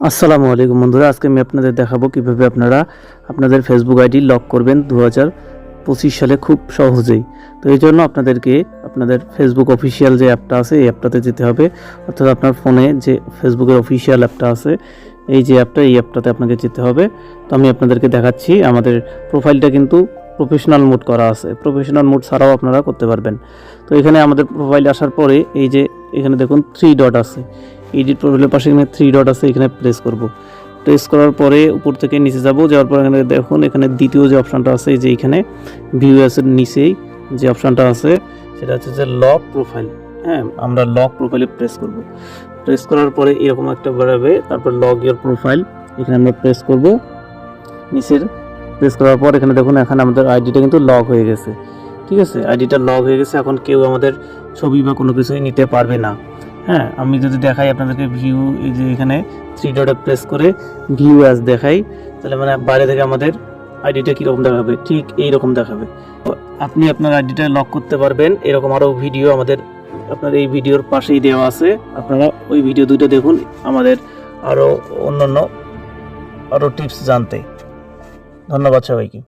আসসালামু আলাইকুম বন্ধুরা, আজকে আমি আপনাদের দেখাবো কিভাবে আপনারা আপনাদের ফেসবুক আইডি লক করবেন 2025 সালে খুব সহজেই। তো এই জন্য আপনাদেরকে আপনাদের ফেসবুক অফিসিয়াল যে অ্যাপটা আছে এই অ্যাপটাতে যেতে হবে, অর্থাৎ আপনার ফোনে যে ফেসবুকের অফিসিয়াল অ্যাপটা আছে এই যে অ্যাপটা, এই অ্যাপটাতে আপনাকে যেতে হবে। তো আমি আপনাদেরকে দেখাচ্ছি, আমাদের প্রোফাইলটা কিন্তু প্রফেশনাল মোড করা আছে, প্রফেশনাল মোড ছাড়াও আপনারা করতে পারবেন। তো এখানে আমাদের প্রোফাইল আসার পরে এই যে এখানে দেখুন 3 ডট আছে, এডিট প্রোফাইলের পাশে এখানে 3 ডট আছে, এখানে প্রেস করব। প্রেস করার পরে উপর থেকে নিচে যাব, যাওয়ার পর এখানে দেখুন এখানে দ্বিতীয় যে অপশানটা আছে, যে এখানে ভিউ এর নিচেই যে অপশানটা আছে সেটা হচ্ছে যে লক প্রোফাইল। হ্যাঁ, আমরা লক প্রোফাইলে প্রেস করব। প্রেস করার পরে এরকম একটা বেরোবে, তারপর লক ইওর প্রোফাইল, এখানে আমরা প্রেস করব। নিচের প্রেস করার পর এখানে দেখুন এখানে আমাদের আইডিটা কিন্তু লক হয়ে গেছে। ঠিক আছে, আইডিটা লক হয়ে গেছে, এখন কেউ আমাদের ছবি বা কোনো কিছুই নিতে পারবে না। হ্যাঁ, আমি যদি দেখাই আপনাদেরকে ভিউ, এই যে এখানে 3 ডটে প্রেস করে ভিউ অ্যাজ দেখাই, তাহলে মানে বাইরে থেকে আমাদের আইডিটা কীরকম দেখাবে, ঠিক এইরকম দেখাবে। আপনি আপনার আইডিটা লক করতে পারবেন। এরকম আরও ভিডিও আমাদের আপনার এই ভিডিওর পাশেই দেওয়া আছে, আপনারা ওই ভিডিও দুটো দেখুন আমাদের আরও অন্যান্য আরও টিপস জানতে। ধন্যবাদ সবাইকে।